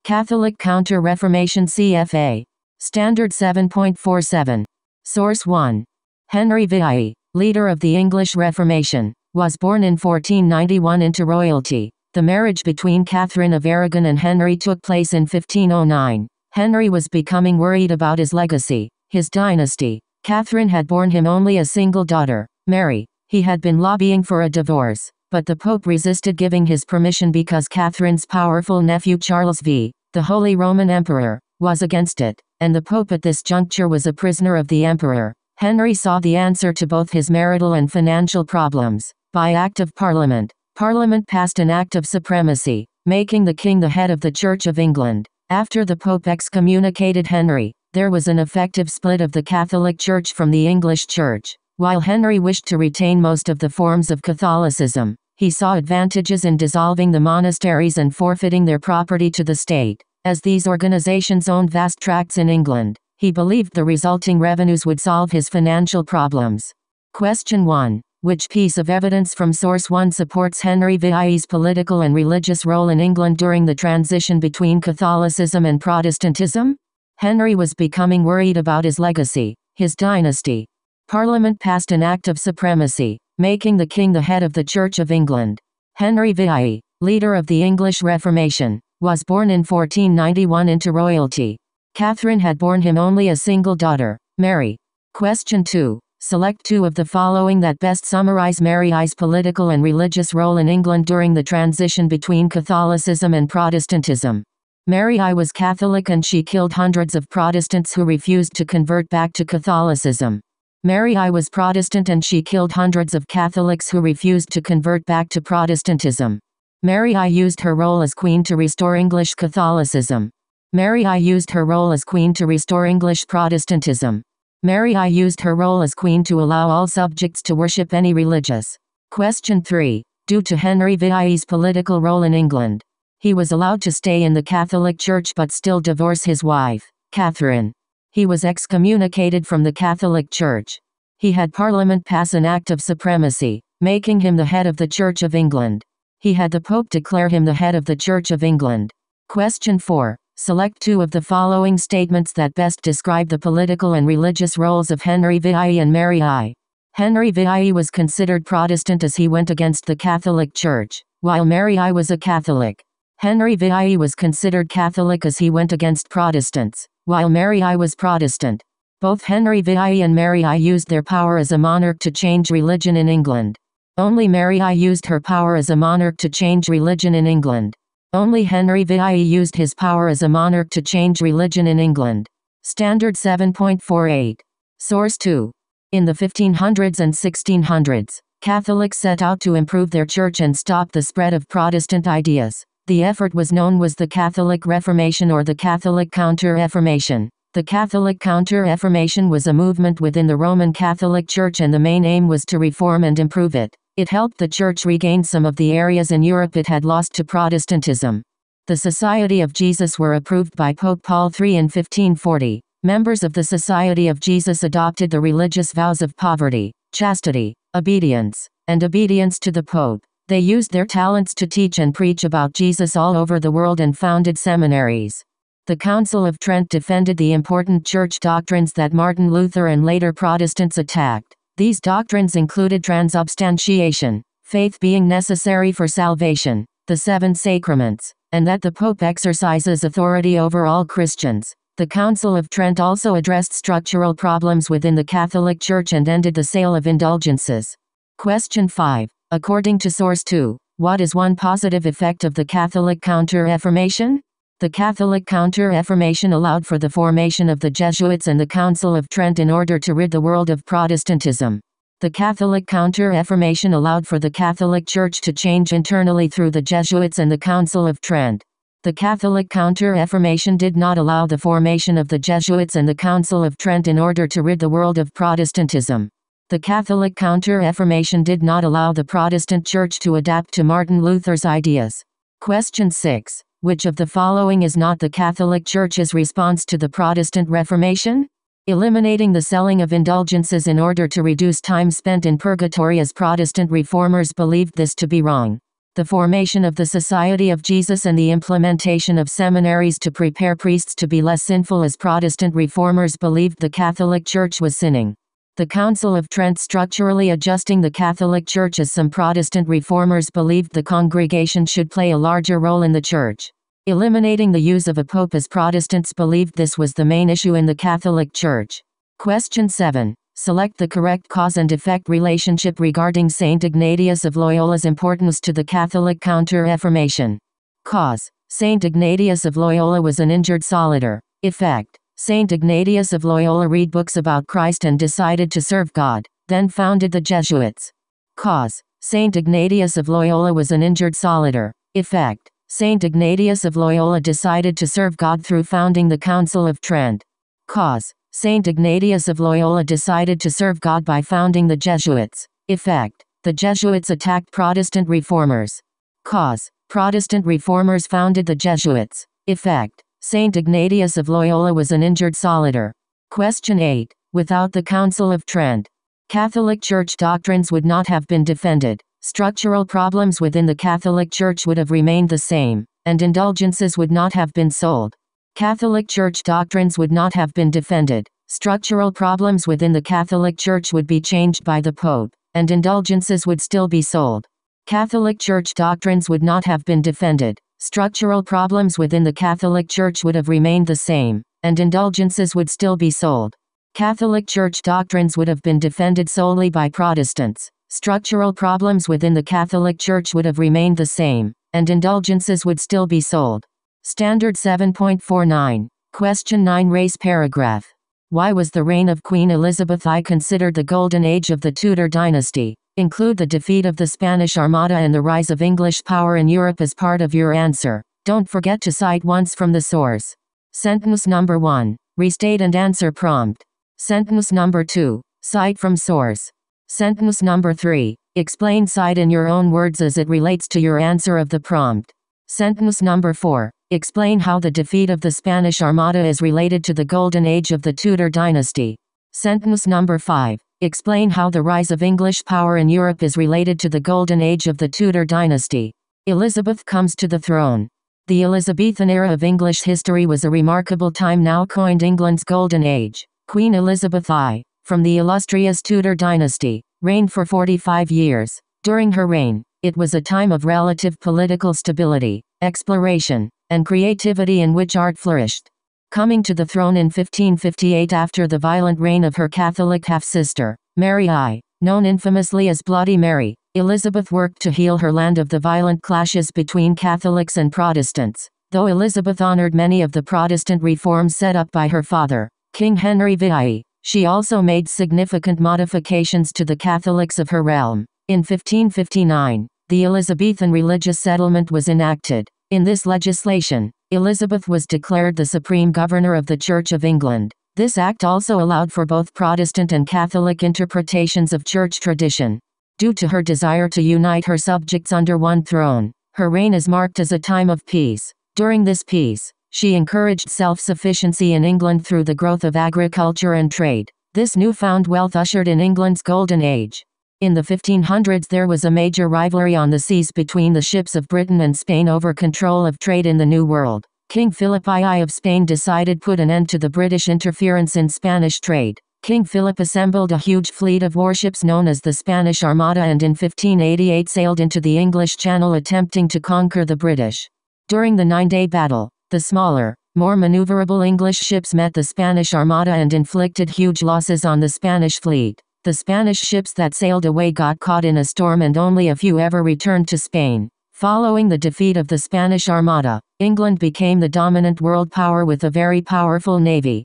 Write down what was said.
Catholic Counter-Reformation CFA. Standard 7.47. Source 1. Henry VIII, leader of the English Reformation, was born in 1491 into royalty. The marriage between Catherine of Aragon and Henry took place in 1509. Henry was becoming worried about his legacy, his dynasty. Catherine had borne him only a single daughter, Mary. He had been lobbying for a divorce, but the Pope resisted giving his permission because Catherine's powerful nephew Charles V, the Holy Roman Emperor, was against it, and the Pope at this juncture was a prisoner of the Emperor. Henry saw the answer to both his marital and financial problems. By Act of Parliament, Parliament passed an Act of Supremacy, making the king the head of the Church of England. After the Pope excommunicated Henry, there was an effective split of the Catholic Church from the English Church. While Henry wished to retain most of the forms of Catholicism, he saw advantages in dissolving the monasteries and forfeiting their property to the state. As these organizations owned vast tracts in England, he believed the resulting revenues would solve his financial problems. Question 1. Which piece of evidence from Source 1 supports Henry VIII's political and religious role in England during the transition between Catholicism and Protestantism? Henry was becoming worried about his legacy, his dynasty. Parliament passed an Act of Supremacy, making the king the head of the Church of England. Henry VIII, leader of the English Reformation, was born in 1491 into royalty. Catherine had borne him only a single daughter, Mary. Question 2. Select two of the following that best summarize Mary I's political and religious role in England during the transition between Catholicism and Protestantism. Mary I was Catholic and she killed hundreds of Protestants who refused to convert back to Catholicism. Mary I was Protestant and she killed hundreds of Catholics who refused to convert back to Protestantism. Mary I used her role as queen to restore English Catholicism. Mary I used her role as queen to restore English Protestantism. Mary I used her role as queen to allow all subjects to worship any religious. Question 3. Due to Henry VIII's political role in England, he was allowed to stay in the Catholic Church but still divorce his wife, Catherine. He was excommunicated from the Catholic Church. He had Parliament pass an Act of Supremacy, making him the head of the Church of England. He had the Pope declare him the head of the Church of England. Question 4. Select two of the following statements that best describe the political and religious roles of Henry VIII and Mary I. Henry VIII was considered Protestant as he went against the Catholic Church, while Mary I was a Catholic. Henry VIII was considered Catholic as he went against Protestants, while Mary I was Protestant. Both Henry VIII and Mary I used their power as a monarch to change religion in England. Only Mary I used her power as a monarch to change religion in England. Only Henry VIII used his power as a monarch to change religion in England. Standard 7.48. Source 2. In the 1500s and 1600s, Catholics set out to improve their church and stop the spread of Protestant ideas. The effort was known as the Catholic Reformation or the Catholic Counter-Reformation. The Catholic Counter-Reformation was a movement within the Roman Catholic Church and the main aim was to reform and improve it. It helped the Church regain some of the areas in Europe it had lost to Protestantism. The Society of Jesus were approved by Pope Paul III in 1540. Members of the Society of Jesus adopted the religious vows of poverty, chastity, obedience, and obedience to the Pope. They used their talents to teach and preach about Jesus all over the world and founded seminaries. The Council of Trent defended the important church doctrines that Martin Luther and later Protestants attacked. These doctrines included transubstantiation, faith being necessary for salvation, the 7 sacraments, and that the Pope exercises authority over all Christians. The Council of Trent also addressed structural problems within the Catholic Church and ended the sale of indulgences. Question 5. According to Source 2, what is one positive effect of the Catholic Counter-Reformation? The Catholic Counter-Reformation allowed for the formation of the Jesuits and the Council of Trent in order to rid the world of Protestantism. The Catholic Counter-Reformation allowed for the Catholic Church to change internally through the Jesuits and the Council of Trent. The Catholic Counter-Reformation did not allow the formation of the Jesuits and the Council of Trent in order to rid the world of Protestantism. The Catholic Counter-Reformation did not allow the Protestant Church to adapt to Martin Luther's ideas. Question 6. Which of the following is not the Catholic Church's response to the Protestant Reformation? Eliminating the selling of indulgences in order to reduce time spent in purgatory, as Protestant reformers believed this to be wrong. The formation of the Society of Jesus and the implementation of seminaries to prepare priests to be less sinful, as Protestant reformers believed the Catholic Church was sinning. The Council of Trent structurally adjusting the Catholic Church, as some Protestant reformers believed the congregation should play a larger role in the Church. Eliminating the use of a pope, as Protestants believed this was the main issue in the Catholic Church. Question 7. Select the correct cause and effect relationship regarding Saint Ignatius of Loyola's importance to the Catholic Counter-Reformation. Cause: Saint Ignatius of Loyola was an injured soldier. Effect: Saint Ignatius of Loyola read books about Christ and decided to serve God, then founded the Jesuits. Cause: Saint Ignatius of Loyola was an injured soldier. Effect: Saint Ignatius of Loyola decided to serve God through founding the Council of Trent. Cause: Saint Ignatius of Loyola decided to serve God by founding the Jesuits. Effect: the Jesuits attacked Protestant reformers. Cause: Protestant reformers founded the Jesuits. Effect: Saint Ignatius of Loyola was an injured soldier. Question 8. Without the Council of Trent, Catholic Church doctrines would not have been defended, structural problems within the Catholic Church would have remained the same, and indulgences would not have been sold. Catholic Church doctrines would not have been defended, structural problems within the Catholic Church would be changed by the Pope, and indulgences would still be sold. Catholic Church doctrines would not have been defended, structural problems within the Catholic Church would have remained the same, and indulgences would still be sold. Catholic Church doctrines would have been defended solely by Protestants. Structural problems within the Catholic Church would have remained the same, and indulgences would still be sold. Standard 7.49. Question 9. Race paragraph. Why was the reign of Queen Elizabeth I considered the golden age of the Tudor dynasty? Include the defeat of the Spanish Armada and the rise of English power in Europe as part of your answer. Don't forget to cite once from the source. Sentence number 1. Restate and answer prompt. Sentence number 2. Cite from source. Sentence number 3. Explain cite in your own words as it relates to your answer of the prompt. Sentence number 4. Explain how the defeat of the Spanish Armada is related to the golden age of the Tudor dynasty. Sentence number 5. Explain how the rise of English power in Europe is related to the golden age of the Tudor dynasty. Elizabeth comes to the throne. The Elizabethan era of English history was a remarkable time, now coined England's golden age. Queen Elizabeth I, from the illustrious Tudor dynasty, reigned for 45 years. During her reign, it was a time of relative political stability, exploration, and creativity in which art flourished. Coming to the throne in 1558 after the violent reign of her Catholic half-sister, Mary I, known infamously as Bloody Mary, Elizabeth worked to heal her land of the violent clashes between Catholics and Protestants. Though Elizabeth honored many of the Protestant reforms set up by her father, King Henry VI, she also made significant modifications to the Catholics of her realm. In 1559, the Elizabethan religious settlement was enacted. In this legislation, Elizabeth was declared the supreme governor of the Church of England. This act also allowed for both Protestant and Catholic interpretations of church tradition. Due to her desire to unite her subjects under one throne, her reign is marked as a time of peace. During this peace, she encouraged self-sufficiency in England through the growth of agriculture and trade. This newfound wealth ushered in England's golden age. In the 1500s there was a major rivalry on the seas between the ships of Britain and Spain over control of trade in the New World. King Philip II of Spain decided to put an end to the British interference in Spanish trade. King Philip assembled a huge fleet of warships known as the Spanish Armada and in 1588 sailed into the English Channel attempting to conquer the British. During the 9-day battle, the smaller, more maneuverable English ships met the Spanish Armada and inflicted huge losses on the Spanish fleet. The Spanish ships that sailed away got caught in a storm and only a few ever returned to Spain. Following the defeat of the Spanish Armada, England became the dominant world power with a very powerful navy.